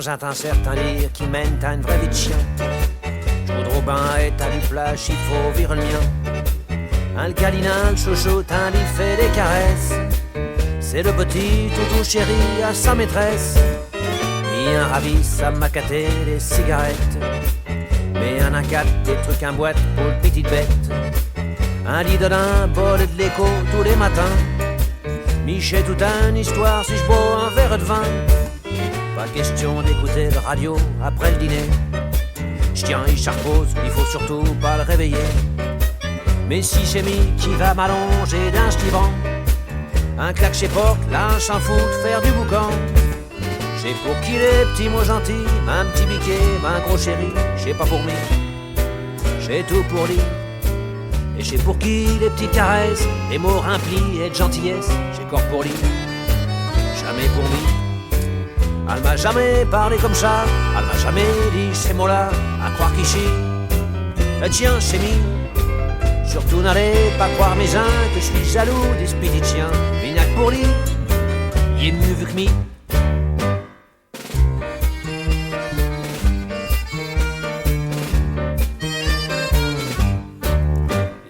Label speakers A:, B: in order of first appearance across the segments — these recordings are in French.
A: j'entends certains dire qui mènent à une vraie vie de chien. J'voudrais bien être à du plage, il faut virer le mien. Un le câlin, le chouchoute, un lit fait des caresses. C'est le petit toutou chéri à sa maîtresse. Mis un ravisse à macater des cigarettes. Mais un incat, des trucs en boîte pour le petite bête. Un lit de lin, bol et de l'écho tous les matins. Miché toute une histoire si je bois un verre de vin. Pas question d'écouter le radio après le dîner. J'tiens, il charpose, il faut surtout pas le réveiller. Mais si c'est mis qui va m'allonger d'un stivan, un claque chez porte, là s'en fout de faire du boucan. J'ai pour qui les petits mots gentils, un petit biquet, un gros chéri, j'ai pas pour lui, j'ai tout pour lui. Et j'ai pour qui les petites caresses, les mots remplis et de gentillesse, j'ai corps pour lui, jamais pour lui. Elle m'a jamais parlé comme ça, elle m'a jamais dit ces mots-là, à croire qu'ici, le tien c'est mis. Surtout n'allez pas croire mes uns que je suis jaloux des spéditiens. Vignac pour lui, il est mieux vu que mi.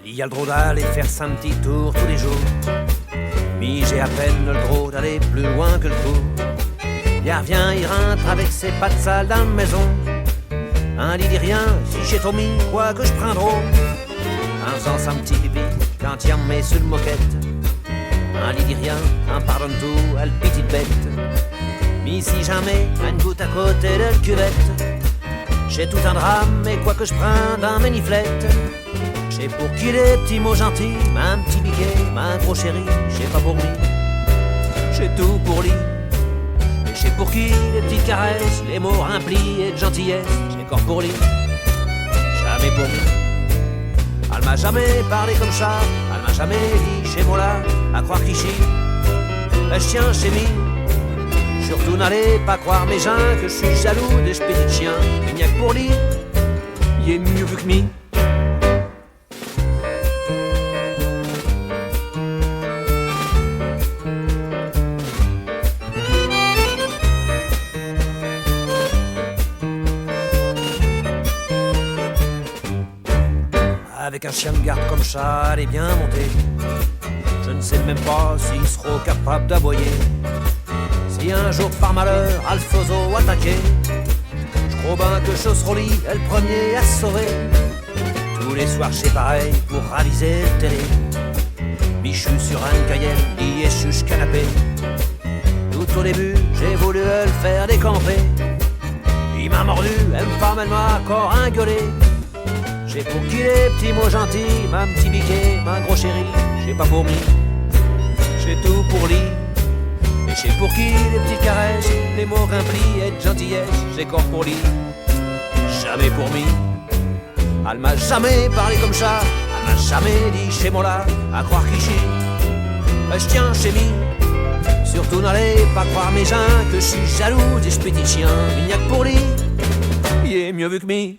A: Il y a le droit d'aller faire un petit tour tous les jours. Mais j'ai à peine le droit d'aller plus loin que le tour. Il revient, il rentre avec ses pattes sales dans la maison. Un lit dit rien, si j'ai trop mis, quoi que je prends trop. En faisant un petit pipi, quand il en met sur le moquette. Un lit dit rien, en pardonne tout, elle petite bête. Mais si jamais, une goutte à côté de la cuvette. J'ai tout un drame, et quoi que je prends dans mes niflettes. J'ai pour qui les petits mots gentils, un petit biquet, un gros chéri, j'ai pas pour lui. J'ai tout pour lui. Et j'ai pour qui les petites caresses, les mots remplis et de gentillesse, j'ai corps pour lui. Jamais pour lui. Elle m'a jamais parlé comme ça, elle m'a jamais dit chez moi là, à croire qu'ici, je tiens chez mi. Surtout n'allez pas croire mes gens que je suis jaloux des petits chiens. Il n'y a que pour lui, il est mieux vu que mi. Avec un chien de garde comme ça, elle est bien montée. Je ne sais même pas s'il sera capable d'aboyer. Si un jour par malheur Alfonso attaquait, je crois bien que je serai lui, le premier à se sauver. Tous les soirs c'est pareil pour raviser le télé. Michu sur un Cayenne, il est sur le canapé. Tout au début, j'ai voulu le faire décamper. Il m'a mordu, elle me femme, elle m'a encore engueulé. J'ai pour qui les petits mots gentils, ma petit biquet, ma gros chéri, j'ai pas pour lui, j'ai tout pour lui. Et j'ai pour qui les petites caresses, les mots remplis et de gentillesse, j'ai corps pour lui, jamais pour lui. Elle m'a jamais parlé comme ça, elle m'a jamais dit chez moi là, à croire qu'ici, je tiens chez mi. Surtout n'allez pas croire mes gens que je suis jaloux des petits chiens. Il n'y a que pour lui, il est mieux vu que mi.